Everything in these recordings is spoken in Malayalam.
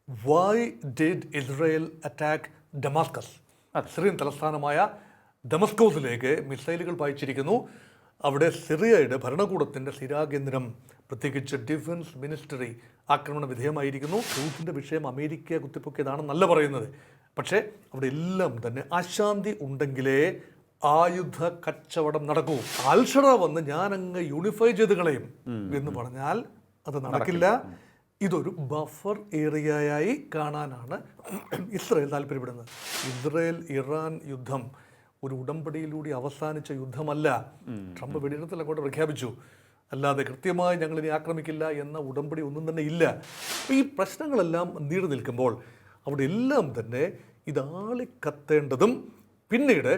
Why did Israel attack Damascus? Syrian തലസ്ഥാനമായ ഡമസ്കോസിലേക്ക് മിസൈലുകൾ പായിച്ചിരിക്കുന്നു. അവിടെ സിറിയയുടെ ഭരണകൂടത്തിൻ്റെ സ്ഥിരാകേന്ദ്രം, പ്രത്യേകിച്ച് ഡിഫൻസ് മിനിസ്റ്ററി ആക്രമണ വിധേയമായിരിക്കുന്നു. ട്രൂത്തിൻ്റെ വിഷയം അമേരിക്ക കുത്തിപ്പൊക്കിയതാണെന്നല്ല പറയുന്നത്. പക്ഷേ അവിടെ എല്ലാം തന്നെ അശാന്തി ഉണ്ടെങ്കിലേ ആയുധ കച്ചവടം നടക്കൂ. അൽഷറ വന്ന് ഞാനങ്ങ് യൂണിഫൈ ചെയ്ത് കളയും എന്ന് പറഞ്ഞാൽ അത് നടക്കില്ല. ഇതൊരു ബഫർ ഏരിയയായി കാണാനാണ് ഇസ്രയേൽ താല്പര്യപ്പെടുന്നത്. ഇസ്രയേൽ ഇറാൻ യുദ്ധം ഒരു ഉടമ്പടിയിലൂടെ അവസാനിച്ച യുദ്ധമല്ല. ട്രംപ് വെടിനിർത്തൽ അങ്ങോട്ട് പ്രഖ്യാപിച്ചു, അല്ലാതെ കൃത്യമായി ഞങ്ങളിനി ആക്രമിക്കില്ല എന്ന ഉടമ്പടി ഒന്നും തന്നെ ഇല്ല. ഈ പ്രശ്നങ്ങളെല്ലാം നീണ്ടു നിൽക്കുമ്പോൾ അവിടെ എല്ലാം തന്നെ ഇതാളിക്കത്തേണ്ടതും പിന്നീട്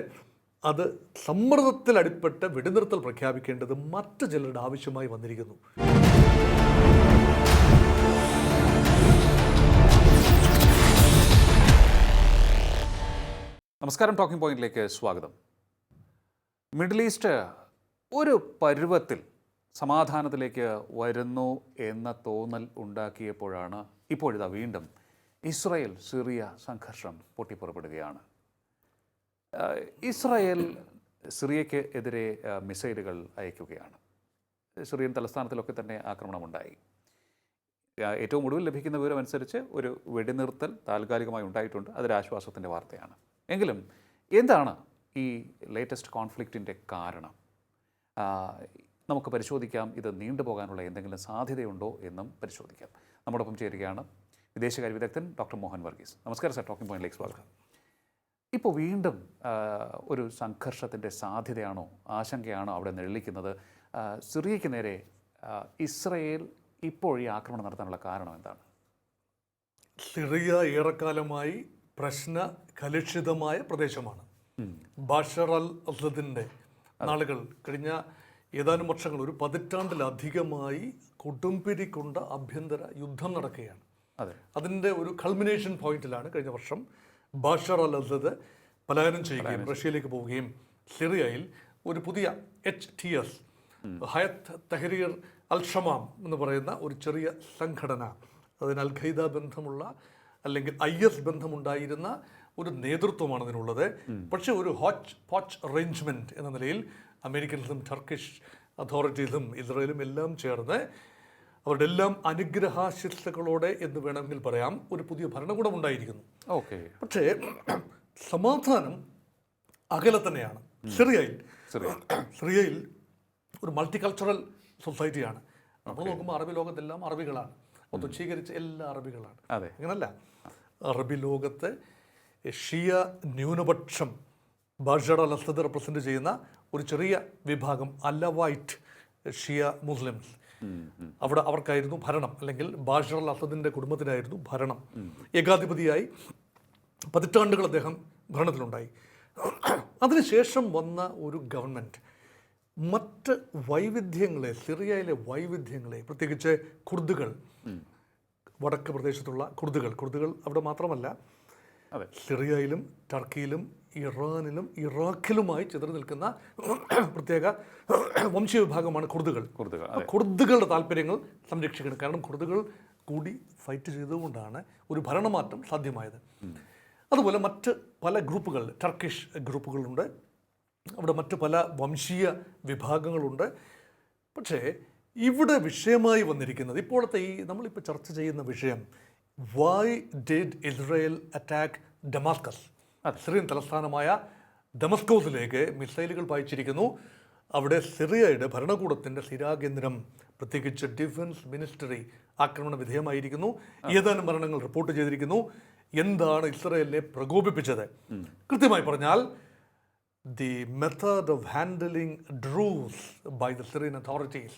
അത് സമ്മർദ്ദത്തിൽ അടിപ്പെട്ട് വെടിനിർത്തൽ പ്രഖ്യാപിക്കേണ്ടതും മറ്റു ചിലരുടെ ആവശ്യമായി വന്നിരിക്കുന്നു. നമസ്കാരം, ടോക്കിംഗ് പോയിന്റിലേക്ക് സ്വാഗതം. മിഡിൽ ഈസ്റ്റ് ഒരു പരുവത്തിൽ സമാധാനത്തിലേക്ക് വരുന്നു എന്ന തോന്നൽ ഉണ്ടാക്കിയപ്പോഴാണ് ഇപ്പോഴിതാ വീണ്ടും ഇസ്രായേൽ സിറിയ സംഘർഷം പൊട്ടിപ്പുറപ്പെടുകയാണ്. ഇസ്രായേൽ സിറിയയ്ക്ക് എതിരെ മിസൈലുകൾ അയക്കുകയാണ്. സിറിയൻ തലസ്ഥാനത്തിലൊക്കെ തന്നെ ആക്രമണമുണ്ടായി. ഏറ്റവും ഒടുവിൽ ലഭിക്കുന്ന വിവരം അനുസരിച്ച് ഒരു വെടിനിർത്തൽ താൽക്കാലികമായി ഉണ്ടായിട്ടുണ്ട്. അതൊരാശ്വാസത്തിൻ്റെ വാർത്തയാണ്. എങ്കിലും എന്താണ് ഈ ലേറ്റസ്റ്റ് കോൺഫ്ലിക്റ്റിൻ്റെ കാരണം? നമുക്ക് പരിശോധിക്കാം. ഇത് നീണ്ടുപോകാനുള്ള എന്തെങ്കിലും സാധ്യതയുണ്ടോ എന്നും പരിശോധിക്കാം. നമ്മോടൊപ്പം ചേരുകയാണ് വിദേശകാര്യ വിദഗ്ധൻ ഡോക്ടർ മോഹൻ വർഗീസ്. നമസ്കാരം സാർ, ടോക്കിംഗ് പോയിന്റിലേക്ക് സ്വാഗതം. ഇപ്പോൾ വീണ്ടും ഒരു സംഘർഷത്തിൻ്റെ സാധ്യതയാണോ, ആശങ്കയാണോ അവിടെ നിഴലിക്കുന്നത്? സിറിയയ്ക്ക് നേരെ ഇസ്രയേൽ ഇപ്പോൾ ഈ ആക്രമണം നടത്താനുള്ള കാരണം എന്താണ്? സിറിയ ഏറെക്കാലമായി പ്രശ്ന കലുഷിതമായ പ്രദേശമാണ്. ബഷർ അൽ അസദിൻ്റെ നാളുകൾ കഴിഞ്ഞ ഏതാനും വർഷങ്ങൾ, ഒരു പതിറ്റാണ്ടിലധികമായി കൊടുമ്പിരി കൊണ്ട ആഭ്യന്തര യുദ്ധം നടക്കുകയാണ്. അതിൻ്റെ ഒരു കൾമിനേഷൻ പോയിന്റിലാണ് കഴിഞ്ഞ വർഷം ബഷർ അൽ അസദ് പലായനം ചെയ്യുകയും റഷ്യയിലേക്ക് പോവുകയും സിറിയയിൽ ഒരു പുതിയ HTS ഹയത്ത് തഹരീർ അൽ ഷമാം എന്ന് പറയുന്ന ഒരു ചെറിയ സംഘടന, അതിന് അൽ ഖൈദ ബന്ധമുള്ള അല്ലെങ്കിൽ IS ബന്ധമുണ്ടായിരുന്ന ഒരു നേതൃത്വമാണ് അതിനുള്ളത്. പക്ഷേ ഒരു ഹോച്ച് പോച്ച് അറേഞ്ച്മെൻറ്റ് എന്ന നിലയിൽ അമേരിക്കൻസും ടർക്കിഷ് അതോറിറ്റീസും ഇസ്രായേലും എല്ലാം ചേർന്ന് അവരുടെ എല്ലാം അനുഗ്രഹാശിസ്സുകളോടെ എന്ന് വേണമെങ്കിൽ പറയാം ഒരു പുതിയ ഭരണകൂടം ഉണ്ടായിരിക്കുന്നു. പക്ഷേ സമാധാനം അകലെ തന്നെയാണ്. സിറിയയിൽ ഒരു മൾട്ടി കൾച്ചറൽ സൊസൈറ്റിയാണ്. നമ്മൾ നോക്കുമ്പോൾ അറബി ലോകത്തെല്ലാം അറബികളാണ്, തുച്ഛീകരിച്ച് എല്ലാ അറബികളാണ്. അങ്ങനല്ല, അറബി ലോകത്തെ ഷിയ ന്യൂനപക്ഷം ബഷർ അൽ അസദ് റെപ്രസെൻ്റ് ചെയ്യുന്ന ഒരു ചെറിയ വിഭാഗം അലവൈറ്റ് ഷിയ മുസ്ലിംസ്, അവിടെ അവർക്കായിരുന്നു ഭരണം, അല്ലെങ്കിൽ ബഷർ അൽ അസദിൻ്റെ കുടുംബത്തിനായിരുന്നു ഭരണം. ഏകാധിപതിയായി പതിറ്റാണ്ടുകൾ അദ്ദേഹം ഭരണത്തിലുണ്ടായി. അതിനുശേഷം വന്ന ഒരു ഗവൺമെൻറ് മറ്റ് വൈവിധ്യങ്ങളെ, സിറിയയിലെ വൈവിധ്യങ്ങളെ, പ്രത്യേകിച്ച് കുർദുകൾ, വടക്ക് പ്രദേശത്തുള്ള കുർദുകൾ അവിടെ മാത്രമല്ല, സിറിയയിലും ടർക്കിയിലും ഇറാനിലും ഇറാഖിലുമായി ചിതറി നിൽക്കുന്ന പ്രത്യേക വംശീയ വിഭാഗമാണ് കുർദുകളുടെ താല്പര്യങ്ങൾ സംരക്ഷിക്കണം. കാരണം കുർദുകൾ കൂടി ഫൈറ്റ് ചെയ്തുകൊണ്ടാണ് ഒരു ഭരണമാറ്റം സാധ്യമായത്. അതുപോലെ മറ്റ് പല ഗ്രൂപ്പുകൾ, ടർക്കിഷ് ഗ്രൂപ്പുകളുണ്ട്, അവിടെ മറ്റ് പല വംശീയ വിഭാഗങ്ങളുണ്ട്. പക്ഷേ ഇവിടെ വിഷയമായി വന്നിരിക്കുന്നത് ഇപ്പോഴത്തെ ഈ നമ്മളിപ്പോൾ ചർച്ച ചെയ്യുന്ന വിഷയം, why did Israel attack Damascus? Syrian തലസ്ഥാനമായ ഡമസ്കോസിലേക്ക് മിസൈലുകൾ പായിച്ചിരിക്കുന്നു. അവിടെ സിറിയയുടെ ഭരണകൂടത്തിൻ്റെ സ്ഥിരാകേന്ദ്രം, പ്രത്യേകിച്ച് ഡിഫൻസ് മിനിസ്റ്ററി ആക്രമണ വിധേയമായിരിക്കുന്നു. ഏതാനും മരണങ്ങൾ റിപ്പോർട്ട് ചെയ്തിരിക്കുന്നു. എന്താണ് ഇസ്രയേലിനെ പ്രകോപിപ്പിച്ചത്? കൃത്യമായി പറഞ്ഞാൽ the method of handling Druze by the Syrian authorities.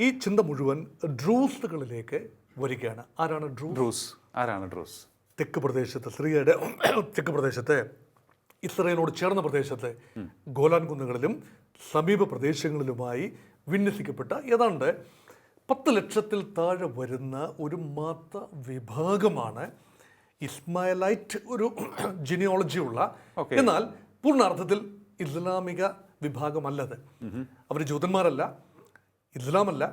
ഈ ചിന്ത മുഴുവൻ ഡ്രൂസുകളിലേക്ക് വരികയാണ്. ആരാണ് ഡ്രൂസ്? തെക്ക് പ്രദേശത്ത്, സിറിയയുടെ തെക്ക് പ്രദേശത്ത്, ഇസ്രയേലിനോട് ചേർന്ന പ്രദേശത്ത്, ഗോലാൻ കുന്നുകളിലും സമീപ പ്രദേശങ്ങളിലുമായി വിന്യസിക്കപ്പെട്ട ഏതാണ്ട് 10 ലക്ഷത്തിൽ താഴെ വരുന്ന ഒരു മത വിഭാഗമാണ്. ഇസ്മായിലൈറ്റ് ഒരു ജിനിയോളജി ഉള്ള, എന്നാൽ പൂർണ്ണാർത്ഥത്തിൽ ഇസ്ലാമിക വിഭാഗമല്ലത്. അവർ ജൂതന്മാരല്ല, ഇസ്ലാമല്ല,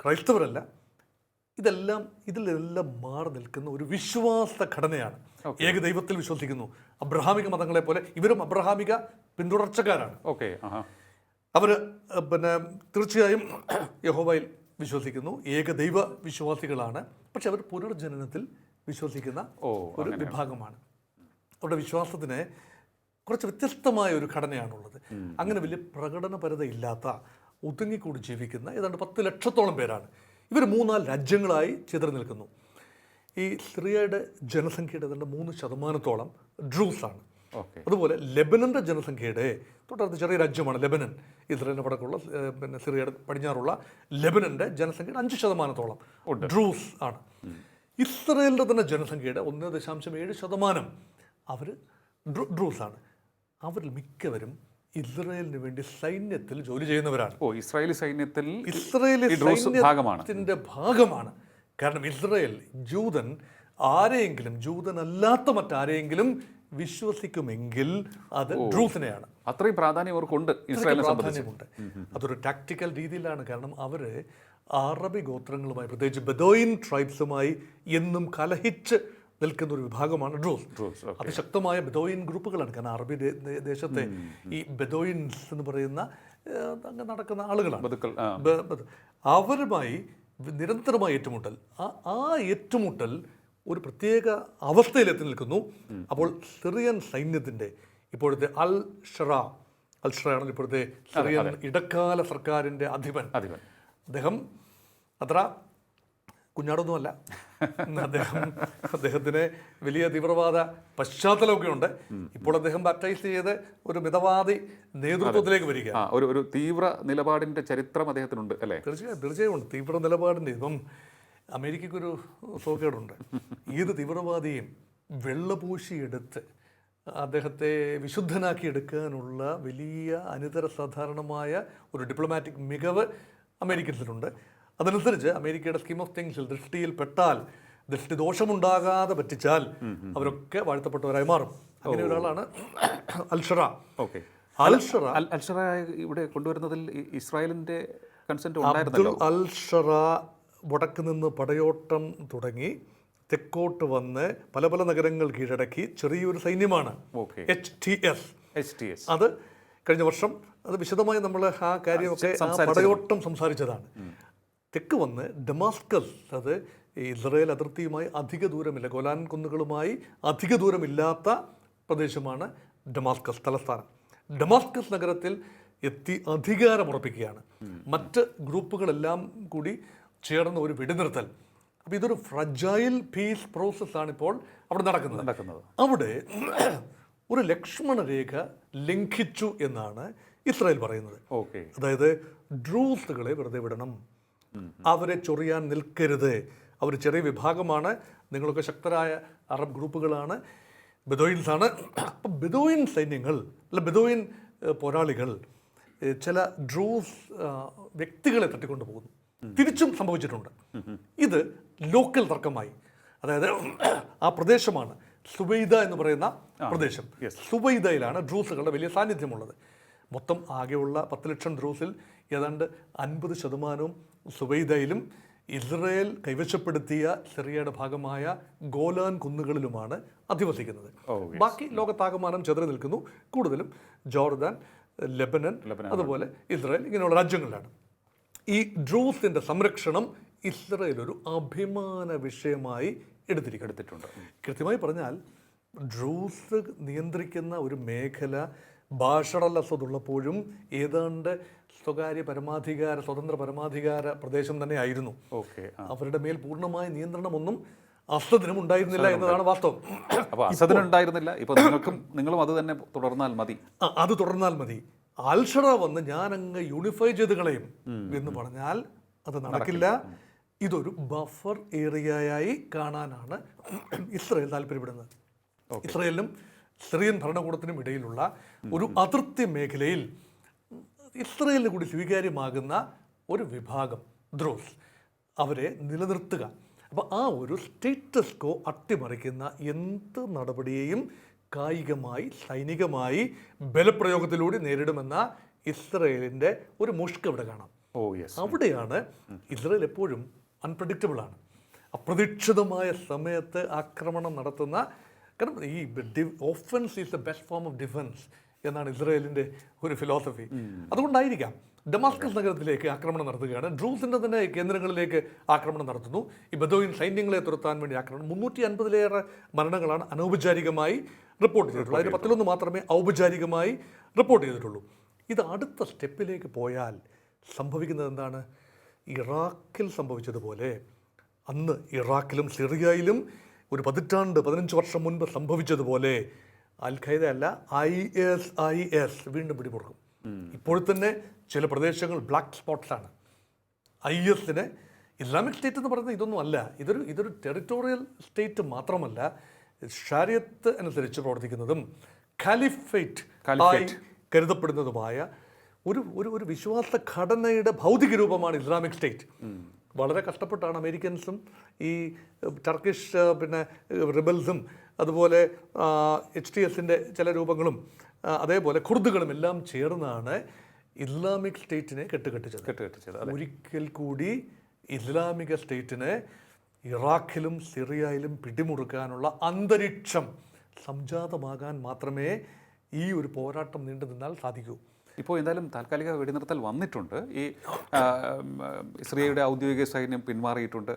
ക്രൈസ്തവരല്ല, ഇതിലെല്ലാം മാറി നിൽക്കുന്ന ഒരു വിശ്വാസ ഘടനയാണ്. ഏകദൈവത്തിൽ വിശ്വസിക്കുന്നു. അബ്രഹാമിക മതങ്ങളെ പോലെ ഇവരും അബ്രഹാമിക പിന്തുടർച്ചക്കാരാണ്. അവർ തീർച്ചയായും യഹോവയിൽ വിശ്വസിക്കുന്നു, ഏകദൈവ വിശ്വാസികളാണ്. പക്ഷെ അവർ പുനർജനനത്തിൽ വിശ്വസിക്കുന്ന ഒരു വിഭാഗമാണ്. അവരുടെ വിശ്വാസത്തിന് കുറച്ച് വ്യത്യസ്തമായ ഒരു ഘടനയാണുള്ളത്. അങ്ങനെ വലിയ പ്രകടനപരത ഇല്ലാത്ത, ഒതുങ്ങിക്കൂടി ജീവിക്കുന്ന ഏതാണ്ട് 10 ലക്ഷത്തോളം പേരാണ്. ഇവർ 3-4 രാജ്യങ്ങളായി ചിതറി നിൽക്കുന്നു. ഈ സിറിയയുടെ ജനസംഖ്യയുടെ ഏതാണ്ട് 3% ഡ്രൂസാണ്. അതുപോലെ ലെബനൻ്റെ ജനസംഖ്യയുടെ തൊട്ടടുത്ത് ചെറിയ രാജ്യമാണ് ലെബനൻ. ഇസ്രായേലിന് വടക്കുള്ള സിറിയയുടെ പടിഞ്ഞാറുള്ള ലെബനൻ്റെ ജനസംഖ്യയുടെ 5% ഡ്രൂസ് ആണ്. ഇസ്രായേലിൻ്റെ തന്നെ ജനസംഖ്യയുടെ 1.7% അവർ ഡ്രൂസാണ്. അവരിൽ മിക്കവരും ഇസ്രായേലിന് വേണ്ടി സൈന്യത്തിൽ ജോലി ചെയ്യുന്നവരാണ്. ഇസ്രായേലി സൈന്യത്തിന്റെ ഭാഗമാണ്. കാരണം ഇസ്രായേൽ ജൂതനല്ലാത്ത മറ്റാരെയെങ്കിലും വിശ്വസിക്കുമെങ്കിൽ അത് ഡ്രൂസിനെയാണ്. അത്രയും പ്രാധാന്യം അവർക്കുണ്ട്, പ്രാധാന്യമുണ്ട്. അതൊരു ടാക്ടിക്കൽ രീതിയിലാണ്. കാരണം അവർ അറബി ഗോത്രങ്ങളുമായി, പ്രത്യേകിച്ച് ബെദോയിൻ ട്രൈബ്സുമായി എന്നും കലഹിച്ച് നിൽക്കുന്ന ഒരു വിഭാഗമാണ് ഡ്രൂസ്. അതിശക്തമായ ബെദോയിൻ ഗ്രൂപ്പുകളാണ്. കാരണം അറബി ദേശത്തെ ഈ ബെദോയിൻസ് എന്ന് പറയുന്ന നടക്കുന്ന ആളുകളാണ്. അവരുമായി നിരന്തരമായ ഏറ്റുമുട്ടൽ. ആ ഏറ്റുമുട്ടൽ ഒരു പ്രത്യേക അവസ്ഥയിലെത്തി നിൽക്കുന്നു. അപ്പോൾ സിറിയൻ സൈന്യത്തിൻ്റെ ഇപ്പോഴത്തെ അൽ ഷറയാണ് ഇപ്പോഴത്തെ സിറിയൻ ഇടക്കാല സർക്കാരിൻ്റെ അധിപൻ. അദ്ദേഹം അത്ര കുഞ്ഞാടൊന്നുമല്ല. അദ്ദേഹത്തിന് വലിയ തീവ്രവാദ പശ്ചാത്തലമൊക്കെ ഉണ്ട്. ഇപ്പോൾ അദ്ദേഹം ബാപ്റ്റൈസ് ചെയ്ത് ഒരു മിതവാദി നേതൃത്വത്തിലേക്ക് വരിക. ഒരു തീവ്ര നിലപാടിന്റെ ചരിത്രം അദ്ദേഹത്തിനുണ്ട് അല്ലേ? തീർച്ചയായും ഉണ്ട്. തീവ്ര നിലപാടിൻ്റെ ഇപ്പം അമേരിക്കയ്ക്കൊരു സോക്കേടുണ്ട്. ഏത് തീവ്രവാദിയും വെള്ളപൂശിയെടുത്ത് അദ്ദേഹത്തെ വിശുദ്ധനാക്കി എടുക്കാനുള്ള വലിയ അനിതര സാധാരണമായ ഒരു ഡിപ്ലോമാറ്റിക് മികവ് അമേരിക്കൻസിലുണ്ട്. അതനുസരിച്ച് അമേരിക്കയുടെ സ്കീം ഓഫ് തിങ്സിൽ ദൃഷ്ടി ദോഷമുണ്ടാകാതെ പറ്റിച്ചാൽ അവരൊക്കെ വാഴ്ത്തപ്പെട്ടവരായി മാറും. അങ്ങനെ ഒരാളാണ് അൽഷറ. അൽഷറ ഇവിടെ കൊണ്ടുവരുന്നതിൽ ഇസ്രായേലിന്റെ കൺസെന്റ് അബ്ദുൽ അൽഷറ വടക്ക് നിന്ന് പടയോട്ടം തുടങ്ങി തെക്കോട്ട് വന്ന് പല പല നഗരങ്ങൾ കീഴടക്കി ചെറിയൊരു സൈന്യമാണ് HTS. അത് കഴിഞ്ഞ വർഷം അത് വിശദമായി നമ്മൾ ആ കാര്യമൊക്കെ പടയോട്ടം സംസാരിച്ചതാണ്. തെക്ക് വന്ന് ഡമാസ്കസ്, അത് ഇസ്രായേൽ അതിർത്തിയുമായി അധിക ദൂരമില്ല, ഗോലാൻ കുന്നുകളുമായി അധിക ദൂരമില്ലാത്ത പ്രദേശമാണ് ഡമാസ്കസ് തലസ്ഥാനം. ഡമാസ്കസ് നഗരത്തിൽ എത്തി അധികാരമുറപ്പിക്കുകയാണ്. മറ്റ് ഗ്രൂപ്പുകളെല്ലാം കൂടി ചേർന്ന ഒരു വെടിനിർത്തൽ. അപ്പോൾ ഇതൊരു ഫ്രജൈൽ പീസ് പ്രോസസ്സാണ് ഇപ്പോൾ അവിടെ നടക്കുന്നത്. അവിടെ ഒരു ലക്ഷ്മണ രേഖ ലംഘിച്ചു എന്നാണ് ഇസ്രായേൽ പറയുന്നത്. അതായത് ഡ്രൂസുകളെ വെറുതെ വിടണം, അവരെ ചൊറിയാൻ നിൽക്കരുത്, അവർ ചെറിയ വിഭാഗമാണ്, നിങ്ങളൊക്കെ ശക്തരായ അറബ് ഗ്രൂപ്പുകളാണ്, ബെദോയിൻസാണ്. അപ്പം ബെദോയിൻ സൈന്യങ്ങൾ അല്ല ബെദോയിൻ പോരാളികൾ ചില ഡ്രൂസ് വ്യക്തികളെ തട്ടിക്കൊണ്ടു പോകുന്നു. തിരിച്ചും സംഭവിച്ചിട്ടുണ്ട്. ഇത് ലോക്കൽ തർക്കമായി. അതായത് ആ പ്രദേശമാണ് സുബൈദ എന്ന് പറയുന്ന പ്രദേശം. സുബൈദയിലാണ് ഡ്രൂസുകളുടെ വലിയ സാന്നിധ്യമുള്ളത്. മൊത്തം ആകെയുള്ള 10 ലക്ഷം ഡ്രൂസിൽ ഏതാണ്ട് 50% സുബൈദയിലും ഇസ്രായേൽ കൈവശപ്പെടുത്തിയ സിറിയയുടെ ഭാഗമായ ഗോലാൻ കുന്നുകളിലുമാണ് അധിവസിക്കുന്നത്. ബാക്കി ലോകത്താകമാനം ചെതറി നിൽക്കുന്നു. കൂടുതലും ജോർദാൻ, ലെബനൻ, അതുപോലെ ഇസ്രായേൽ, ഇങ്ങനെയുള്ള രാജ്യങ്ങളിലാണ്. ഈ ഡ്രൂസിൻ്റെ സംരക്ഷണം ഇസ്രായേൽ ഒരു അഭിമാന വിഷയമായി എടുത്തിട്ടുണ്ട്. കൃത്യമായി പറഞ്ഞാൽ ഡ്രൂസ് നിയന്ത്രിക്കുന്ന ഒരു മേഖല ബാഷർ അൽ അസദ് ഉള്ളപ്പോഴും ഏതാണ്ട് സ്വതന്ത്ര പരമാധികാര പ്രദേശം തന്നെ ആയിരുന്നു. അവരുടെ മേൽ പൂർണ്ണമായ നിയന്ത്രണമൊന്നും അസദിനും ഉണ്ടായിരുന്നില്ല എന്നതാണ് വാസ്തവം. നിങ്ങളും അത് തന്നെ തുടർന്നാൽ മതി. അത് തുടർന്നാൽ മതി. അൽഷറ വന്ന് ഞാൻ അങ്ങ് യൂണിഫൈ ചെയ്ത് കളയും എന്ന് പറഞ്ഞാൽ അത് നടക്കില്ല. ഇതൊരു ബഫർ ഏരിയയായി കാണാനാണ് ഇസ്രായേൽ താല്പര്യപ്പെടുന്നത്. ഇസ്രായേലിനും സിറിയൻ ഭരണകൂടത്തിനും ഇടയിലുള്ള ഒരു അതിർത്തി മേഖലയിൽ ഇസ്രായേലിന് കൂടി സ്വീകാര്യമാകുന്ന ഒരു വിഭാഗം ഡ്രൂസ്, അവരെ നിലനിർത്തുക. അപ്പോൾ ആ ഒരു സ്റ്റേറ്റസ് കോ അട്ടിമറിക്കുന്ന എന്ത് നടപടിയെയും കായികമായി, സൈനികമായി, ബലപ്രയോഗത്തിലൂടെ നേരിടുമെന്ന ഇസ്രായേലിൻ്റെ ഒരു മുഷ്ക് അവിടെ കാണാം. അവിടെയാണ് ഇസ്രായേൽ എപ്പോഴും അൺപ്രഡിക്റ്റബിൾ ആണ്. അപ്രതീക്ഷിതമായ സമയത്ത് ആക്രമണം നടത്തുന്ന, കാരണം ഈ offence is the best form of defence എന്നാണ് ഇസ്രായേലിൻ്റെ ഒരു ഫിലോസഫി. അതുകൊണ്ടായിരിക്കാം ഡമാസ്കസ് നഗരത്തിലേക്ക് ആക്രമണം നടത്തുകയാണ്. ഡ്രൂസിൻ്റെ തന്നെ കേന്ദ്രങ്ങളിലേക്ക് ആക്രമണം നടത്തുന്നു. ഈ ബദോയിൻ സൈന്യങ്ങളെ തുരത്താൻ വേണ്ടി ആക്രമണം. 350-ലേറെ മരണങ്ങളാണ് അനൗപചാരികമായി റിപ്പോർട്ട് ചെയ്തിട്ടുള്ളത്. അതിൽ 11 മാത്രമേ ഔപചാരികമായി റിപ്പോർട്ട് ചെയ്തിട്ടുള്ളൂ. ഇത് അടുത്ത സ്റ്റെപ്പിലേക്ക് പോയാൽ സംഭവിക്കുന്നത് എന്താണ്? ഇറാഖിൽ സംഭവിച്ചതുപോലെ അന്ന് ഇറാഖിലും സിറിയയിലും ഒരു 15 വർഷം മുൻപ് സംഭവിച്ചതുപോലെ അൽ ഖൈദ അല്ല, IS വീണ്ടും പിടിമുറുക്കും. ഇപ്പോൾ തന്നെ ചില പ്രദേശങ്ങൾ ബ്ലാക്ക് സ്പോട്ട്സാണ്. ISന് ഇസ്ലാമിക് സ്റ്റേറ്റ് എന്ന് പറയുന്നത് ഇതൊന്നും അല്ല. ഇതൊരു ടെറിട്ടോറിയൽ സ്റ്റേറ്റ് മാത്രമല്ല, ഷാരിയത്ത് അനുസരിച്ച് പ്രവർത്തിക്കുന്നതും ഖാലിഫേറ്റ് ആയി കരുതപ്പെടുന്നതുമായ ഒരു വിശ്വാസ ഘടനയുടെ ഭൗതിക രൂപമാണ് ഇസ്ലാമിക് സ്റ്റേറ്റ്. വളരെ കഷ്ടപ്പെട്ടാണ് അമേരിക്കൻസും ഈ ടർക്കിഷ് റിബൽസും അതുപോലെ HTSൻ്റെ ചില രൂപങ്ങളും അതേപോലെ ഖുർദുകളും എല്ലാം ചേർന്നാണ് ഇസ്ലാമിക് സ്റ്റേറ്റിനെ കെട്ടുകെട്ടിച്ചത്. ഒരിക്കൽ കൂടി ഇസ്ലാമിക സ്റ്റേറ്റിനെ ഇറാഖിലും സിറിയയിലും പിടിമുറുക്കാനുള്ള അന്തരീക്ഷം സംജാതമാകാൻ മാത്രമേ ഈ ഒരു പോരാട്ടം നീണ്ടു നിന്നാൽ സാധിക്കൂ. ഇപ്പോൾ എന്തായാലും താൽക്കാലിക വെടിനിർത്തൽ വന്നിട്ടുണ്ട്. ഈ സിറിയയുടെ ഔദ്യോഗിക സൈന്യം പിന്മാറിയിട്ടുണ്ട്.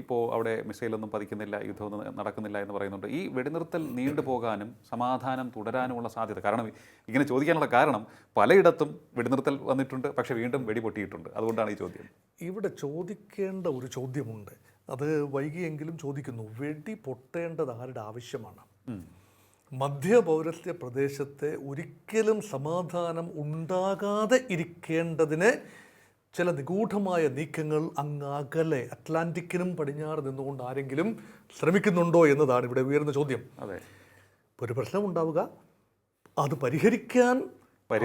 ഇപ്പോൾ അവിടെ മിസൈലൊന്നും പതിക്കുന്നില്ല, യുദ്ധമൊന്നും നടക്കുന്നില്ല എന്ന് പറയുന്നുണ്ട്. ഈ വെടിനിർത്തൽ നീണ്ടുപോകാനും സമാധാനം തുടരാനുമുള്ള സാധ്യത, കാരണം ഇങ്ങനെ ചോദിക്കാനുള്ള കാരണം പലയിടത്തും വെടിനിർത്തൽ വന്നിട്ടുണ്ട്, പക്ഷേ വീണ്ടും വെടിപൊട്ടിയിട്ടുണ്ട്. അതുകൊണ്ടാണ് ഈ ചോദ്യം. ഇവിടെ ചോദിക്കേണ്ട ഒരു ചോദ്യമുണ്ട്, അത് വൈകിയെങ്കിലും ചോദിക്കുന്നു. വെടി പൊട്ടേണ്ടത് ആരുടെ ആവശ്യമാണ്? മധ്യപൗരസ്ത്യ പ്രദേശത്തെ ഒരിക്കലും സമാധാനം ഉണ്ടാകാതെ ഇരിക്കേണ്ടതിന് ചില നിഗൂഢമായ നീക്കങ്ങൾ അങ്ങകലെ അറ്റ്ലാന്റിക്കിനും പടിഞ്ഞാറ് നിന്നുകൊണ്ട് ആരെങ്കിലും ശ്രമിക്കുന്നുണ്ടോ എന്നതാണ് ഇവിടെ ഉയർന്ന ചോദ്യം. അതെ, ഒരു പ്രശ്നം ഉണ്ടാവുക, അത് പരിഹരിക്കാൻ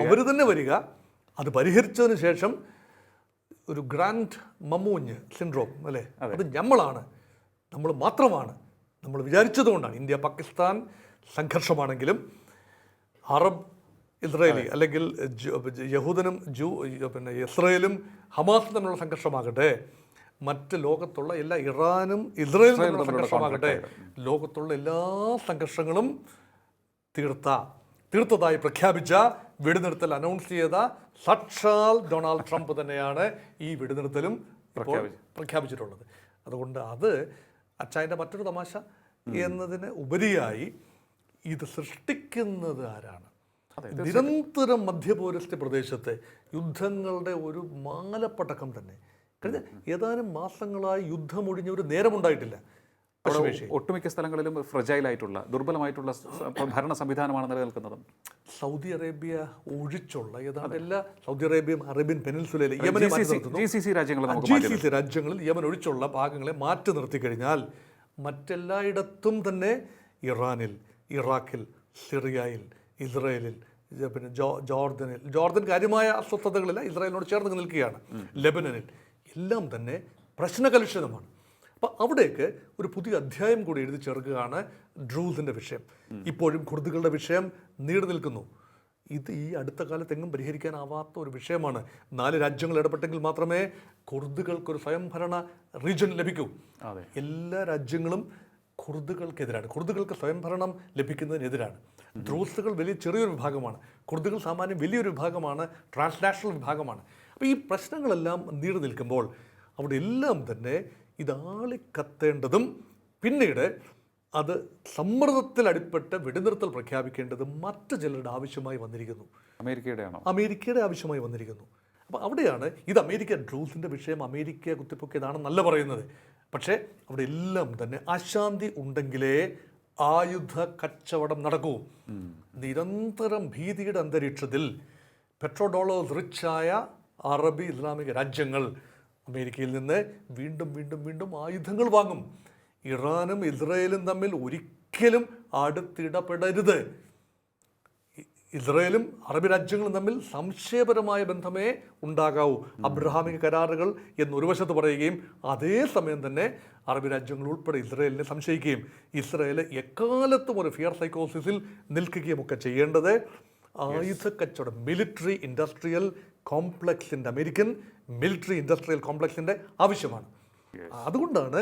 അവർ തന്നെ വരിക, അത് പരിഹരിച്ചതിന് ശേഷം ഒരു ഗ്രാൻഡ് മമ്മൂഞ്ഞ് സിൻഡ്രോം അല്ലേ, അത് നമ്മൾ മാത്രമാണ്, നമ്മൾ വിചാരിച്ചതുകൊണ്ടാണ്. ഇന്ത്യ പാകിസ്ഥാൻ സംഘർഷമാണെങ്കിലും അറബ് ഇസ്രായേലി അല്ലെങ്കിൽ യഹൂദനും ഇസ്രായേലും ഹമാസും തമ്മിലുള്ള സംഘർഷമാകട്ടെ, മറ്റ് ലോകത്തുള്ള എല്ലാ ഇറാനും ഇസ്രായേലും തമ്മിലുള്ള സംഘർഷമാകട്ടെ, ലോകത്തുള്ള എല്ലാ സംഘർഷങ്ങളും തീർത്തതായി പ്രഖ്യാപിച്ച, വെടിനിർത്തൽ അനൗൺസ് ചെയ്ത സാക്ഷാൽ ഡൊണാൾഡ് ട്രംപ് തന്നെയാണ് ഈ വെടിനിർത്തലും ഇപ്പോൾ പ്രഖ്യാപിച്ചിട്ടുള്ളത്. അതുകൊണ്ട് അത് അച്ചായൻ്റെ മറ്റൊരു തമാശ എന്നതിന് ഉപരിയായി ഇത് സൃഷ്ടിക്കുന്നത് ആരാണ്? നിരന്തരം മധ്യപൗരസ്ത്യ പ്രദേശത്തെ യുദ്ധങ്ങളുടെ ഒരു മാലപ്പടക്കം തന്നെ. കഴിഞ്ഞ ഏതാനും മാസങ്ങളായി യുദ്ധമൊഴിഞ്ഞ ഒരു നേരമുണ്ടായിട്ടില്ല. ഒട്ടുമിക്ക സ്ഥലങ്ങളിലും ഫ്രജൈലായിട്ടുള്ള ദുർബലമായിട്ടുള്ള ഭരണ സംവിധാനമാണ് നിലനിൽക്കുന്നത്. സൗദി അറേബ്യ ഒഴിച്ചുള്ള ഏതാണ്ട് എല്ലാ സൗദി അറേബ്യയും അറേബ്യൻ പെനിൻസുലയിലെ GCC രാജ്യങ്ങളിൽ യമൻ ഒഴിച്ചുള്ള ഭാഗങ്ങളെ മാറ്റി നിർത്തി കഴിഞ്ഞാൽ മറ്റെല്ലായിടത്തും തന്നെ ഇറാനിൽ, ഇറാഖിൽ, സിറിയയിൽ, ഇസ്രായേലിൽ, ജോർദൻ കാര്യമായ അസ്വസ്ഥതകളില്ല, ഇസ്രായേലിനോട് ചേർന്ന് നിൽക്കുകയാണ്, ലെബനനിൽ എല്ലാം തന്നെ പ്രശ്നകലുഷിതമാണ്. അപ്പോൾ അവിടേക്ക് ഒരു പുതിയ അധ്യായം കൂടി എഴുതി ചേർക്കുകയാണ് ഡ്രൂസിൻ്റെ വിഷയം. ഇപ്പോഴും കുർദുകളുടെ വിഷയം നീണ്ടു നിൽക്കുന്നു. ഇത് ഈ അടുത്ത കാലത്തെങ്ങും പരിഹരിക്കാനാവാത്ത ഒരു വിഷയമാണ്. 4 രാജ്യങ്ങൾ ഇടപെട്ടെങ്കിൽ മാത്രമേ കുർദുകൾക്കൊരു സ്വയംഭരണ റീജിയൻ ലഭിക്കൂ. എല്ലാ രാജ്യങ്ങളും കുർദുകൾക്കെതിരാണ്, കുർദുകൾക്ക് സ്വയംഭരണം ലഭിക്കുന്നതിനെതിരാണ്. ദ്രൂസുകൾ ചെറിയൊരു വിഭാഗമാണ്, കുർദുകൾ സാമാന്യം വലിയൊരു വിഭാഗമാണ്, ട്രാൻസ്നാഷണൽ വിഭാഗമാണ്. അപ്പോൾ ഈ പ്രശ്നങ്ങളെല്ലാം നീണ്ടു നിൽക്കുമ്പോൾ അവിടെ എല്ലാം തന്നെ ഇതാളിക്കത്തേണ്ടതും പിന്നീട് അത് സമ്മർദ്ദത്തിൽ അടിപ്പെട്ട് വെടിനിർത്തൽ പ്രഖ്യാപിക്കേണ്ടതും മറ്റു ചിലരുടെ ആവശ്യമായി വന്നിരിക്കുന്നു. അമേരിക്കയുടെ ആവശ്യമായി വന്നിരിക്കുന്നു. അപ്പോൾ അവിടെയാണ് ഇത് ഡ്രൂസിൻ്റെ വിഷയം അമേരിക്ക കുത്തിപ്പൊക്കിയതാണെന്നല്ല പറയുന്നത്. പക്ഷേ അവിടെ എല്ലാം തന്നെ അശാന്തി ഉണ്ടെങ്കിലേ ആയുധ കച്ചവടം നടക്കൂ. നിരന്തരം ഭീതിയുടെ അന്തരീക്ഷത്തിൽ പെട്രോ ഡോളേഴ്സ് റിച്ചായ അറബി ഇസ്ലാമിക രാജ്യങ്ങൾ അമേരിക്കയിൽ നിന്ന് വീണ്ടും ആയുധങ്ങൾ വാങ്ങും. ഇറാനും ഇസ്രായേലും തമ്മിൽ ഒരിക്കലും അടുത്തിടപെടരുത്. ഇസ്രായേലും അറബ് രാജ്യങ്ങളും തമ്മിൽ സംശയപരമായ ബന്ധമേ ഉണ്ടാകാവൂ. അബ്രഹാമിക കരാറുകൾ എന്നൊരു വശത്ത് പറയുകയും അതേസമയം തന്നെ അറബ് രാജ്യങ്ങൾ ഉൾപ്പെടെ ഇസ്രായേലിനെ സംശയിക്കുകയും ഇസ്രായേൽ എക്കാലത്തും ഒരു ഫിയർ സൈക്കോസിസിൽ നിൽക്കുകയും ഒക്കെ ചെയ്യേണ്ടത് ആയുധ കച്ചവടം, മിലിറ്ററി ഇൻഡസ്ട്രിയൽ കോംപ്ലക്സിൻ്റെ, അമേരിക്കൻ മിലിറ്ററി ഇൻഡസ്ട്രിയൽ കോംപ്ലക്സിൻ്റെ ആവശ്യമാണ്. അതുകൊണ്ടാണ്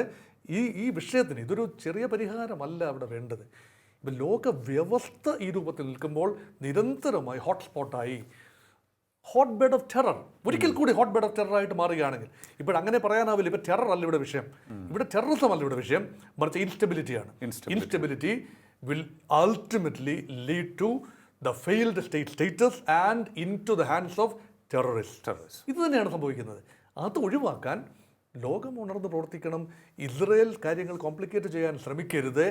ഈ വിഷയത്തിന് ഇതൊരു ചെറിയ പരിഹാരമല്ല അവിടെ വേണ്ടത്. ഇപ്പം ലോക വ്യവസ്ഥ ഈ രൂപത്തിൽ നിൽക്കുമ്പോൾ നിരന്തരമായി ഹോട്ട്സ്പോട്ടായി ഹോട്ട് ബെഡ് ഓഫ് ടെറർ, ഒരിക്കൽ കൂടി ഹോട്ട് ബെഡ് ഓഫ് ടെററായിട്ട് മാറുകയാണെങ്കിൽ, ഇപ്പോഴങ്ങനെ പറയാനാവില്ല. ഇപ്പോൾ ടെറർ അല്ല ഇവിടെ വിഷയം, ഇവിടെ ടെററിസം അല്ല ഇവിടെ വിഷയം, മറിച്ച് ഇൻസ്റ്റെബിലിറ്റിയാണ്. Instability will ultimately lead to the failed states and in to the hands of terrorist. ഇത് തന്നെയാണ് സംഭവിക്കുന്നത്. അത് ഒഴിവാക്കാൻ ലോകം ഉണർന്ന് പ്രവർത്തിക്കണം. ഇസ്രയേൽ കാര്യങ്ങൾ കോംപ്ലിക്കേറ്റ് ചെയ്യാൻ ശ്രമിക്കരുത്.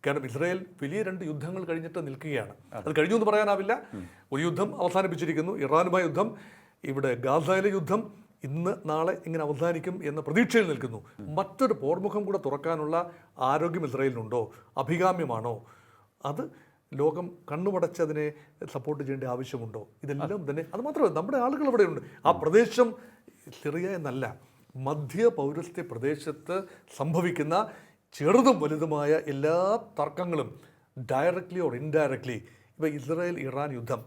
കാരണം ഇസ്രയേൽ വലിയ 2 യുദ്ധങ്ങൾ കഴിഞ്ഞിട്ട് നിൽക്കുകയാണ്. അത് കഴിഞ്ഞു എന്ന് പറയാനാവില്ല. ഒരു യുദ്ധം അവസാനിപ്പിച്ചിരിക്കുന്നു, ഇറാനുമായ യുദ്ധം. ഇവിടെ ഗാസയിലെ യുദ്ധം ഇന്ന് നാളെ ഇങ്ങനെ അവസാനിക്കും എന്ന പ്രതീക്ഷയിൽ നിൽക്കുന്നു. മറ്റൊരു പോർമുഖം കൂടെ തുറക്കാനുള്ള ആരോഗ്യം ഇസ്രയേലിനുണ്ടോ? അഭികാമ്യമാണോ? അത് ലോകം കണ്ണുമടച്ചതിനെ സപ്പോർട്ട് ചെയ്യേണ്ട ആവശ്യമുണ്ടോ? ഇതെല്ലാം തന്നെ. അത് മാത്രമല്ല, നമ്മുടെ ആളുകൾ അവിടെയുണ്ട്. ആ പ്രദേശം സിറിയ എന്നല്ല, മധ്യ പൗരസ്ത്യ പ്രദേശത്ത് സംഭവിക്കുന്ന ചെറുതും വലുതുമായ എല്ലാ തർക്കങ്ങളും ഡയറക്റ്റ്ലി ഓർ ഇൻഡയറക്റ്റ്ലി, ഇപ്പോൾ ഇസ്രായേൽ ഇറാൻ യുദ്ധം,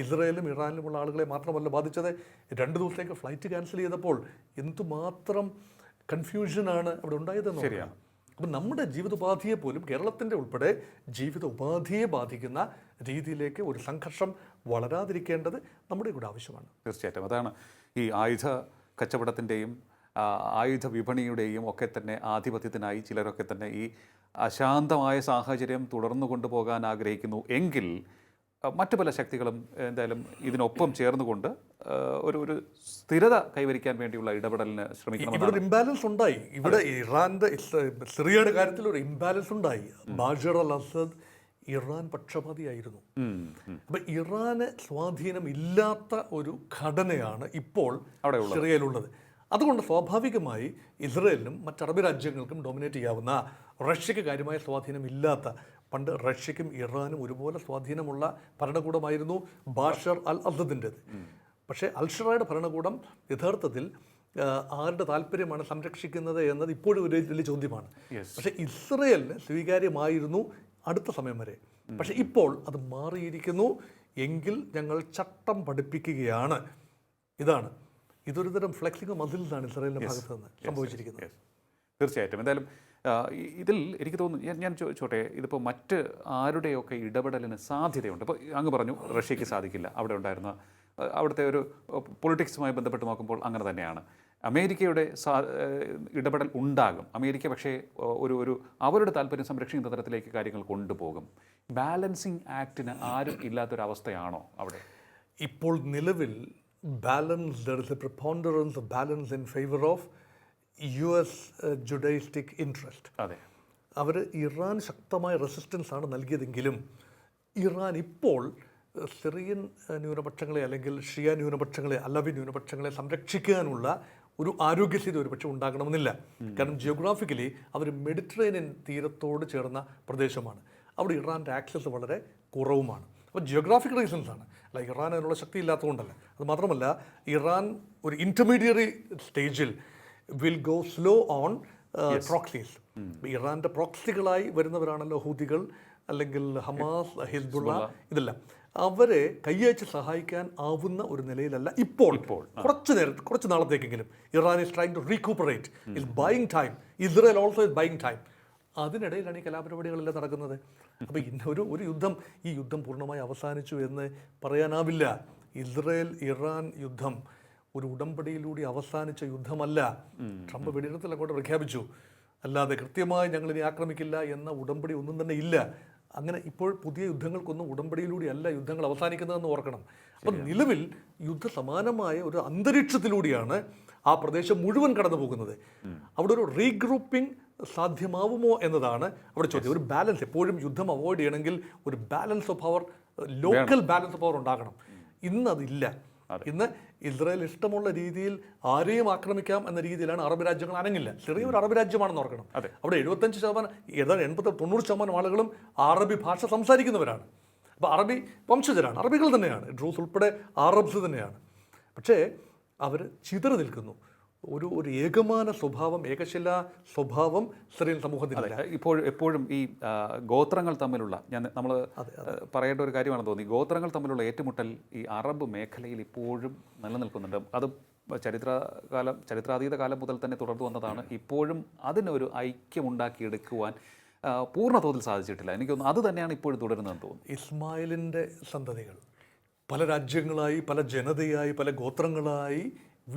ഇസ്രായേലും ഇറാനിലുമുള്ള ആളുകളെ മാത്രമല്ല ബാധിച്ചത്. 2 ദിവസത്തേക്ക് ഫ്ലൈറ്റ് ക്യാൻസൽ ചെയ്തപ്പോൾ എന്തുമാത്രം കൺഫ്യൂഷനാണ് അവിടെ ഉണ്ടായതെന്ന്. ശരിയാണ്. അപ്പം നമ്മുടെ ജീവിതോപാധിയെ പോലും, കേരളത്തിൻ്റെ ഉൾപ്പെടെ ജീവിത ഉപാധിയെ ബാധിക്കുന്ന രീതിയിലേക്ക് ഒരു സംഘർഷം വളരാതിരിക്കേണ്ടത് നമ്മുടെ കൂടെ ആവശ്യമാണ്. തീർച്ചയായിട്ടും. അതാണ് ഈ ആയുധ കച്ചവടത്തിൻ്റെയും ആയുധ വിപണിയുടെയും ഒക്കെ തന്നെ ആധിപത്യത്തിനായി ചിലരൊക്കെ തന്നെ ഈ അശാന്തമായ സാഹചര്യം തുടർന്നു കൊണ്ടുപോകാൻ ആഗ്രഹിക്കുന്നു എങ്കിൽ മറ്റു പല ശക്തികളും എന്തായാലും ഇതിനൊപ്പം ചേർന്നുകൊണ്ട് ഒരു സ്ഥിരത കൈവരിക്കാൻ വേണ്ടിയുള്ള ഇടപെടലിന് ശ്രമിക്കണം. ഇവിടെ ഒരു ഇംബാലൻസ് ഉണ്ടായി. ഇവിടെ ഇറാന്റെ സിറിയയുടെ കാര്യത്തിൽ ഒരു ഇംബാലൻസ് ഉണ്ടായി. ബാഷർ അൽ അസദ് ഇറാൻ പക്ഷപാതിയായിരുന്നു. അപ്പം ഇറാന് സ്വാധീനം ഇല്ലാത്ത ഒരു ഘടനയാണ് ഇപ്പോൾ സിറിയയിലുള്ളത്. അതുകൊണ്ട് സ്വാഭാവികമായി ഇസ്രയേലിനും മറ്റ് അറബ് രാജ്യങ്ങൾക്കും ഡോമിനേറ്റ് ചെയ്യാവുന്ന, റഷ്യക്ക് കാര്യമായ സ്വാധീനം ഇല്ലാത്ത, പണ്ട് റഷ്യക്കും ഇറാനും ഒരുപോലെ സ്വാധീനമുള്ള ഭരണകൂടമായിരുന്നു ബാഷർ അൽ അസദിൻ്റെത്. പക്ഷേ അൽഷറയുടെ ഭരണകൂടം യഥാർത്ഥത്തിൽ ആരുടെ താല്പര്യമാണ് സംരക്ഷിക്കുന്നത് എന്നത് ഇപ്പോഴും ഒരു വലിയ ചോദ്യമാണ്. പക്ഷേ ഇസ്രയേലിന് സ്വീകാര്യമായിരുന്നു അടുത്ത സമയം വരെ. പക്ഷേ ഇപ്പോൾ അത് മാറിയിരിക്കുന്നു. എങ്കിൽ ഞങ്ങൾ ചട്ടം പഠിപ്പിക്കുകയാണ്. ഇതൊരു തരം ഫ്ലെക്സിംഗ് മസിൽസാണ് ഇസ്രായേലിൻ്റെ ഭാഗത്ത് നിന്ന് സംഭവിച്ചിരിക്കുന്നത്. തീർച്ചയായിട്ടും. എന്തായാലും ഇതിൽ എനിക്ക് തോന്നുന്നു, ഞാൻ ചോട്ടെ, ഇതിപ്പോൾ മറ്റ് ആരുടെയൊക്കെ ഇടപെടലിന് സാധ്യതയുണ്ട്. ഇപ്പോൾ അങ്ങ് പറഞ്ഞു റഷ്യക്ക് സാധിക്കില്ല, അവിടെ ഉണ്ടായിരുന്ന അവിടുത്തെ ഒരു പൊളിറ്റിക്സുമായി ബന്ധപ്പെട്ട് നോക്കുമ്പോൾ അങ്ങനെ തന്നെയാണ്. അമേരിക്കയുടെ ഇടപെടൽ ഉണ്ടാകും. അമേരിക്ക പക്ഷേ ഒരു അവരുടെ താല്പര്യം സംരക്ഷിക്കുന്ന തരത്തിലേക്ക് കാര്യങ്ങൾ കൊണ്ടുപോകും. ബാലൻസിങ് ആക്ടിന് ആരും ഇല്ലാത്തൊരവസ്ഥയാണോ അവിടെ ഇപ്പോൾ നിലവിൽ? there is a preponderance of balance in favor of US Judaistic interest. അതെ, അവർ ഇറാൻ ശക്തമായ റെസിസ്റ്റൻസ് ആണ് നൽകിയതെങ്കിലും ഇറാൻ ഇപ്പോൾ സിറിയൻ ന്യൂനപക്ഷങ്ങളെ അല്ലെങ്കിൽ ഷിയ ന്യൂനപക്ഷങ്ങളെ, അലവി ന്യൂനപക്ഷങ്ങളെ സംരക്ഷിക്കാനുള്ള ഒരു ആരോഗ്യസ്ഥിതി ഒരുപക്ഷെ ഉണ്ടാകണമെന്നില്ല. കാരണം ജിയോഗ്രാഫിക്കലി അവർ മെഡിറ്ററേനിയൻ തീരത്തോട് ചേർന്ന പ്രദേശമാണ്. അവിടെ ഇറാൻ്റെ ആക്സസ് വളരെ കുറവുമാണ്. അപ്പോൾ ജിയോഗ്രാഫിക് റീസൺസ് ആണ്, അല്ല ഇറാൻ അതിനുള്ള ശക്തി ഇല്ലാത്തതുകൊണ്ടല്ല. അത് മാത്രമല്ല, ഇറാൻ ഒരു ഇൻ്റർമീഡിയറി സ്റ്റേജിൽ will go slow on proxies. ഇറാൻ്റെ പ്രോക്സികളായി വരുന്നവരാണല്ലോ ഹൂതികൾ, അല്ലെങ്കിൽ ഹമാസ്, ഹിസ്ബുള്ള, ഇതെല്ലാം. അവരെ കൈയച്ച് സഹായിക്കാൻ ആവുന്ന ഒരു നിലയിലല്ല ഇപ്പോൾ. കുറച്ച് നാളത്തേക്കെങ്കിലും Iran is trying to recuperate, is buying time. Israel also is buying time. അതിനിടയിലാണ് ഈ കലാപരിപാടികളെല്ലാം നടക്കുന്നത്. അപ്പോൾ ഒരു യുദ്ധം, ഈ യുദ്ധം പൂർണ്ണമായി അവസാനിച്ചു എന്ന് പറയാനാവില്ല. ഇസ്രയേൽ ഇറാൻ യുദ്ധം ഒരു ഉടമ്പടിയിലൂടെ അവസാനിച്ച യുദ്ധമല്ല. ട്രംപ് വെടിനിർത്തൽ അങ്ങോട്ട് പ്രഖ്യാപിച്ചു, അല്ലാതെ കൃത്യമായി ഞങ്ങളിനി ആക്രമിക്കില്ല എന്ന ഉടമ്പടി ഒന്നും തന്നെ ഇല്ല. അങ്ങനെ ഇപ്പോൾ പുതിയ യുദ്ധങ്ങൾക്കൊന്നും ഉടമ്പടിയിലൂടെയല്ല യുദ്ധങ്ങൾ അവസാനിക്കുന്നതെന്ന് ഓർക്കണം. അപ്പം നിലവിൽ യുദ്ധസമാനമായ ഒരു അന്തരീക്ഷത്തിലൂടെയാണ് ആ പ്രദേശം മുഴുവൻ കടന്നു പോകുന്നത്. അവിടെ ഒരു റീഗ്രൂപ്പിംഗ് സാധ്യമാവുമോ എന്നതാണ് അവിടെ ചോദ്യം. ഒരു ബാലൻസ്, എപ്പോഴും യുദ്ധം അവോയ്ഡ് ചെയ്യണമെങ്കിൽ ഒരു balance of power, local balance of power ഉണ്ടാകണം. ഇന്ന് അതില്ല. ഇന്ന് ഇസ്രായേൽ ഇഷ്ടമുള്ള രീതിയിൽ ആരെയും ആക്രമിക്കാം എന്ന രീതിയിലാണ് അറബ് രാജ്യങ്ങൾ അനങ്ങില്ല. ചെറിയ ഒരു അറബ് രാജ്യമാണെന്ന് ഓർക്കണം. അവിടെ 75%, ഏതാണ്ട് 80-90% ആളുകളും അറബി ഭാഷ സംസാരിക്കുന്നവരാണ്. അപ്പോൾ അറബി വംശജരാണ്, അറബികൾ തന്നെയാണ്. ഡ്രൂസ് ഉൾപ്പെടെ അറബ്സ് തന്നെയാണ്. പക്ഷേ അവർ ചിതറി നിൽക്കുന്നു. ഒരു ഏകമാന സ്വഭാവം, ഏകശില സ്വഭാവം സിറിയൻ സമൂഹത്തിലില്ല. എപ്പോഴും ഈ ഗോത്രങ്ങൾ തമ്മിലുള്ള, നമ്മൾ പറയേണ്ട ഒരു കാര്യമാണെന്ന് തോന്നി, ഗോത്രങ്ങൾ തമ്മിലുള്ള ഏറ്റുമുട്ടൽ ഈ അറബ് മേഖലയിൽ ഇപ്പോഴും നിലനിൽക്കുന്നുണ്ട്. അത് ചരിത്രാതീത കാലം മുതൽ തന്നെ തുടർന്നു വന്നതാണ്. ഇപ്പോഴും അതിനൊരു ഐക്യമുണ്ടാക്കിയെടുക്കുവാൻ പൂർണ്ണ തോതിൽ സാധിച്ചിട്ടില്ല. എനിക്ക് തോന്നുന്നു അത് തന്നെയാണ് ഇപ്പോഴും തുടരുന്നതെന്ന് തോന്നുന്നു. ഇസ്മായിലിൻ്റെ സന്തതികൾ പല രാജ്യങ്ങളായി, പല ജനതയായി, പല ഗോത്രങ്ങളായി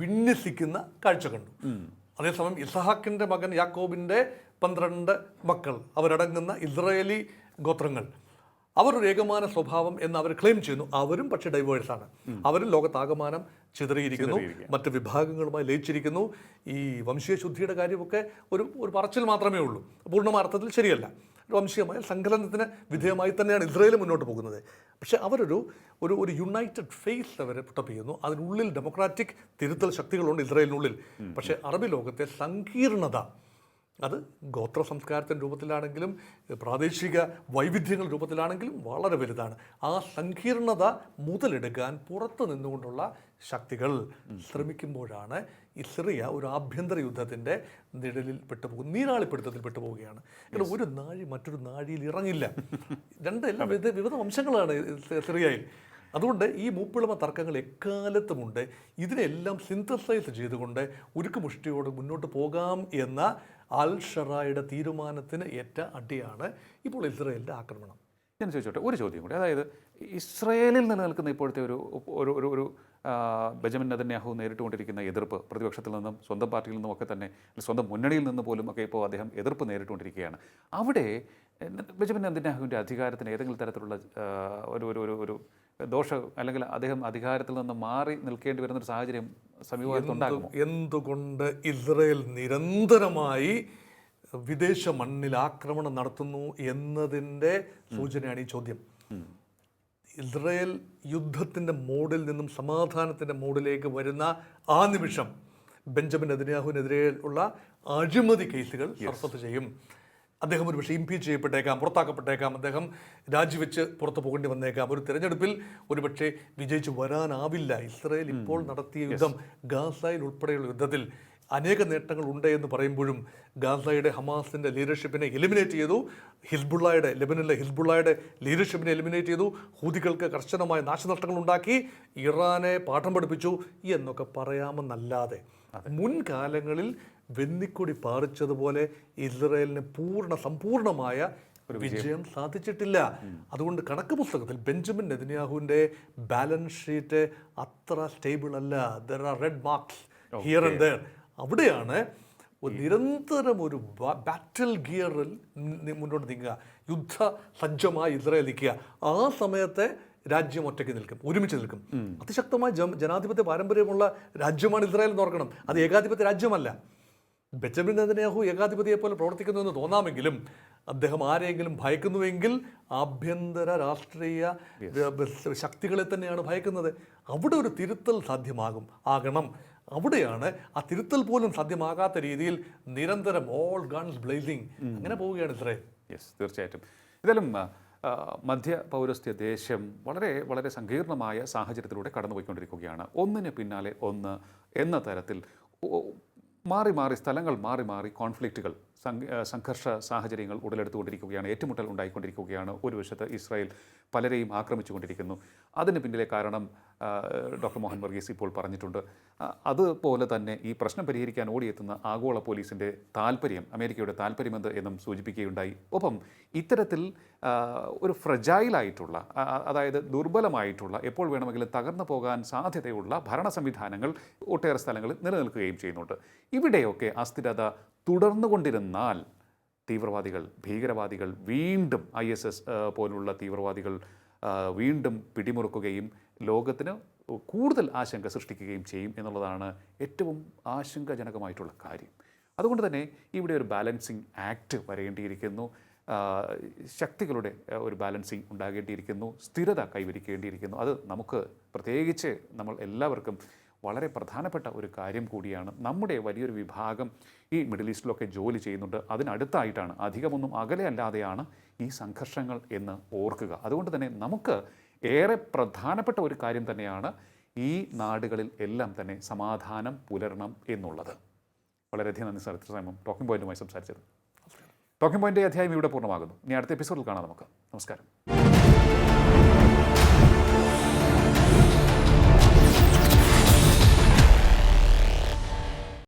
വിന്യസിക്കുന്ന കാഴ്ച കണ്ടു. അതേസമയം ഇസഹാക്കിൻ്റെ മകൻ യാക്കോബിൻ്റെ 12 മക്കൾ അവരടങ്ങുന്ന ഇസ്രായേലി ഗോത്രങ്ങൾ അവരൊരു ഏകമാന സ്വഭാവം എന്ന് അവർ ക്ലെയിം ചെയ്യുന്നു. അവരും പക്ഷേ ഡൈവേഴ്സാണ്. അവരും ലോകത്താകമാനം ചിതറിയിരിക്കുന്നു, മറ്റ് വിഭാഗങ്ങളുമായി ലയിച്ചിരിക്കുന്നു. ഈ വംശീയ ശുദ്ധിയുടെ കാര്യമൊക്കെ ഒരു പറച്ചിൽ മാത്രമേ ഉള്ളൂ, പൂർണ്ണമായ അർത്ഥത്തിൽ ശരിയല്ല. വംശീയമായ സങ്കലനത്തിന് വിധേയമായി തന്നെയാണ് ഇസ്രായേൽ മുന്നോട്ട് പോകുന്നത്. പക്ഷേ അവരൊരു യുണൈറ്റഡ് ഫേസ് അവർ പുട്ടപ്പ് ചെയ്യുന്നു. അതിനുള്ളിൽ ഡെമോക്രാറ്റിക് തിരുത്തൽ ശക്തികളുണ്ട് ഇസ്രായേലിനുള്ളിൽ. പക്ഷേ അറബി ലോകത്തെ സങ്കീർണത അത് ഗോത്ര സംസ്കാരത്തിൻ്റെ രൂപത്തിലാണെങ്കിലും പ്രാദേശിക വൈവിധ്യങ്ങളുടെ രൂപത്തിലാണെങ്കിലും വളരെ വലുതാണ്. ആ സങ്കീർണത മുതലെടുക്കാൻ പുറത്തു നിന്നുകൊണ്ടുള്ള ശക്തികൾ ശ്രമിക്കുമ്പോഴാണ് ഈ സിറിയ ഒരു ആഭ്യന്തര യുദ്ധത്തിൻ്റെ നിഴലിൽ പെട്ടുപോകും, നീരാളിപ്പിടുത്തത്തിൽ പെട്ടുപോവുകയാണ്. കാരണം ഒരു നാഴി മറ്റൊരു നാഴിയിൽ ഇറങ്ങില്ല. എല്ലാം വിവിധ വംശങ്ങളാണ് സിറിയയിൽ. അതുകൊണ്ട് ഈ മൂപ്പിളമ തർക്കങ്ങൾ എക്കാലത്തുമുണ്ട്. ഇതിനെല്ലാം സിന്തസൈസ് ചെയ്തുകൊണ്ട് ഉരുക്കുമുഷ്ടിയോട് മുന്നോട്ട് പോകാം എന്ന അൽ ഷറായുടെ തീരുമാനത്തിന് ഏറ്റ അടിയാണ് ഇപ്പോൾ ഇസ്രായേലിൻ്റെ ആക്രമണം. ഞാൻ ചോദിച്ചോട്ടെ ഒരു ചോദ്യം കൂടി. അതായത് ഇസ്രായേലിൽ നിലനിൽക്കുന്ന ഇപ്പോഴത്തെ ഒരു ബെഞ്ചമിൻ നെതന്യാഹു നേരിട്ടുകൊണ്ടിരിക്കുന്ന എതിർപ്പ്, പ്രതിപക്ഷത്തിൽ നിന്നും സ്വന്തം പാർട്ടിയിൽ നിന്നും ഒക്കെ തന്നെ, സ്വന്തം മുന്നണിയിൽ നിന്ന് പോലും ഒക്കെ ഇപ്പോൾ അദ്ദേഹം എതിർപ്പ് നേരിട്ടുകൊണ്ടിരിക്കുകയാണ്. അവിടെ ബെഞ്ചമിൻ നെതന്യാഹുവിൻ്റെ അധികാരത്തിന് ഏതെങ്കിലും തരത്തിലുള്ള ഒരു ദോഷം അല്ലെങ്കിൽ അദ്ദേഹം അധികാരത്തിൽ നിന്ന് മാറി നിൽക്കേണ്ടി വരുന്നൊരു സാഹചര്യം സമീപത്തുണ്ടാകുമോ? എന്തുകൊണ്ട് ഇസ്രായേൽ നിരന്തരമായി വിദേശ മണ്ണിൽ ആക്രമണം നടത്തുന്നു എന്നതിൻ്റെ സൂചനയാണ് ഈ ചോദ്യം. ഇസ്രായേൽ യുദ്ധത്തിൻ്റെ മോഡിൽ നിന്നും സമാധാനത്തിൻ്റെ മോഡിലേക്ക് വരുന്ന ആ നിമിഷം ബെഞ്ചമിൻ നെതന്യാഹുവിനെതിരെയുള്ള അഴിമതി കേസുകൾ സർഫത്ത് ചെയ്യും. അദ്ദേഹം ഒരു പക്ഷേ ഇംപീച്ച് ചെയ്യപ്പെട്ടേക്കാം, പുറത്താക്കപ്പെട്ടേക്കാം, അദ്ദേഹം രാജിവെച്ച് പുറത്തു പോകേണ്ടി വന്നേക്കാം. ഒരു തെരഞ്ഞെടുപ്പിൽ ഒരുപക്ഷെ വിജയിച്ച് വരാനാവില്ല. ഇസ്രായേൽ ഇപ്പോൾ നടത്തിയ യുദ്ധം, ഗാസയിൽ ഉൾപ്പെടെയുള്ള യുദ്ധത്തിൽ അനേക നേട്ടങ്ങൾ ഉണ്ട് എന്ന് പറയുമ്പോഴും ഗാസയുടെ ഹമാസിൻ്റെ ലീഡർഷിപ്പിനെ എലിമിനേറ്റ് ചെയ്തു, ലെബനനിലെ ഹിസ്ബുള്ളയുടെ ലീഡർഷിപ്പിനെ എലിമിനേറ്റ് ചെയ്തു, ഹൂതികൾക്ക് കർശനമായ നാശനഷ്ടങ്ങൾ ഉണ്ടാക്കി, ഇറാനെ പാഠം പഠിപ്പിച്ചു എന്നൊക്കെ പറയാമെന്നല്ലാതെ മുൻകാലങ്ങളിൽ വെന്നിക്കൊടി പാറിച്ചതുപോലെ ഇസ്രായേലിന് സമ്പൂർണമായ ഒരു വിജയം സാധിച്ചിട്ടില്ല. അതുകൊണ്ട് കണക്ക് പുസ്തകത്തിൽ ബെഞ്ചമിൻ നെതന്യാഹുവിൻ്റെ ബാലൻസ് ഷീറ്റ് അത്ര സ്റ്റേബിൾ അല്ല. There are red marks here and their. അവിടെയാണ് നിരന്തരം ഒരു ബാറ്റിൽ ഗിയറിൽ മുന്നോട്ട് നീങ്ങുക, യുദ്ധ സജ്ജമായി ഇസ്രായേൽ നിൽക്കുക. ആ സമയത്തെ രാജ്യം ഒറ്റയ്ക്ക് നിൽക്കും, ഒരുമിച്ച് നിൽക്കും. അതിശക്തമായ ജനാധിപത്യ പാരമ്പര്യമുള്ള രാജ്യമാണ് ഇസ്രായേൽ എന്ന് ഓർക്കണം. അത് ഏകാധിപത്യ രാജ്യമല്ല. ബെഞ്ചമിൻ നെതന്യാഹു ഏകാധിപതിയെ പോലെ പ്രവർത്തിക്കുന്നു എന്ന് തോന്നാമെങ്കിലും അദ്ദേഹം ആരെങ്കിലും ഭയക്കുന്നുവെങ്കിൽ ആഭ്യന്തര രാഷ്ട്രീയ ശക്തികളെ തന്നെയാണ് ഭയക്കുന്നത്. അവിടെ ഒരു തിരുത്തൽ ആകണം. അവിടെയാണ് ആ തിരുത്തൽ പോലും സാധ്യമാകാത്ത രീതിയിൽ നിരന്തരം ഓൾ ഗൺസ് ബ്ലേസിംഗ് അങ്ങനെ പോവുകയാണ് ഇസ്രായേൽ. യെസ്, തീർച്ചയായിട്ടും. ഇതെല്ലാം മധ്യ പൗരസ്ത്യ ദേശം വളരെ വളരെ സങ്കീർണമായ സാഹചര്യത്തിലൂടെ കടന്നുപോയിക്കൊണ്ടിരിക്കുകയാണ്. ഒന്നിന് പിന്നാലെ ഒന്ന് എന്ന തരത്തിൽ സ്ഥലങ്ങൾ മാറി കോൺഫ്ലിക്റ്റുകൾ, സംഘർഷ സാഹചര്യങ്ങൾ ഉടലെടുത്തുകൊണ്ടിരിക്കുകയാണ്, ഏറ്റുമുട്ടൽ ഉണ്ടായിക്കൊണ്ടിരിക്കുകയാണ്. ഒരു വശത്ത് ഇസ്രായേൽ പലരെയും ആക്രമിച്ചുകൊണ്ടിരിക്കുന്നു. അതിന് പിന്നിലെ കാരണം ഡോക്ടർ മോഹൻ വർഗീസ് ഇപ്പോൾ പറഞ്ഞിട്ടുണ്ട്. അതുപോലെ തന്നെ ഈ പ്രശ്നം പരിഹരിക്കാൻ ഓടിയെത്തുന്ന ആഗോള പോലീസിൻ്റെ താല്പര്യം, അമേരിക്കയുടെ താല്പര്യമെന്ത് എന്നും സൂചിപ്പിക്കുകയുണ്ടായി. ഒപ്പം ഇത്തരത്തിൽ ഒരു ഫ്രജൈലായിട്ടുള്ള, അതായത് ദുർബലമായിട്ടുള്ള, എപ്പോൾ വേണമെങ്കിലും തകർന്നു പോകാൻ സാധ്യതയുള്ള ഭരണ സംവിധാനങ്ങൾ ഒട്ടേറെ സ്ഥലങ്ങളിൽ നിലനിൽക്കുകയും ചെയ്യുന്നുണ്ട്. ഇവിടെയൊക്കെ അസ്ഥിരത തുടർന്നുകൊണ്ടിരുന്നാൽ ഭീകരവാദികൾ വീണ്ടും ISS പോലുള്ള തീവ്രവാദികൾ വീണ്ടും പിടിമുറുക്കുകയും ലോകത്തിന് കൂടുതൽ ആശങ്ക സൃഷ്ടിക്കുകയും ചെയ്യും എന്നുള്ളതാണ് ഏറ്റവും ആശങ്കാജനകമായിട്ടുള്ള കാര്യം. അതുകൊണ്ട് തന്നെ ഇവിടെ ഒരു ബാലൻസിങ് ആക്ട് വരേണ്ടിയിരിക്കുന്നു, ശക്തികളുടെ ഒരു ബാലൻസിങ് ഉണ്ടാകേണ്ടിയിരിക്കുന്നു, സ്ഥിരത കൈവരിക്കേണ്ടിയിരിക്കുന്നു. അത് നമുക്ക് പ്രത്യേകിച്ച് നമ്മൾ എല്ലാവർക്കും വളരെ പ്രധാനപ്പെട്ട ഒരു കാര്യം കൂടിയാണ്. നമ്മുടെ വലിയൊരു വിഭാഗം ഈ മിഡിൽ ഈസ്റ്റിലൊക്കെ ജോലി ചെയ്യുന്നുണ്ട്. അതിനടുത്തായിട്ടാണ്, അധികമൊന്നും അകലെ അല്ലാതെയാണ് ഈ സംഘർഷങ്ങൾ എന്ന് ഓർക്കുക. അതുകൊണ്ട് തന്നെ നമുക്ക് ഏറെ പ്രധാനപ്പെട്ട ഒരു കാര്യം തന്നെയാണ് ഈ നാടുകളിൽ എല്ലാം തന്നെ സമാധാനം പുലരണം എന്നുള്ളത്. വളരെയധികം നന്ദി സാർ, ഇത്ര സമയം ടോക്കിംഗ് പോയിന്റുമായി സംസാരിച്ചത്. ടോക്കിംഗ് പോയിന്റ് അധ്യായം ഇവിടെ പൂർണ്ണമാകുന്നു. ഇനി അടുത്ത എപ്പിസോഡിൽ കാണാം നമുക്ക്. നമസ്കാരം.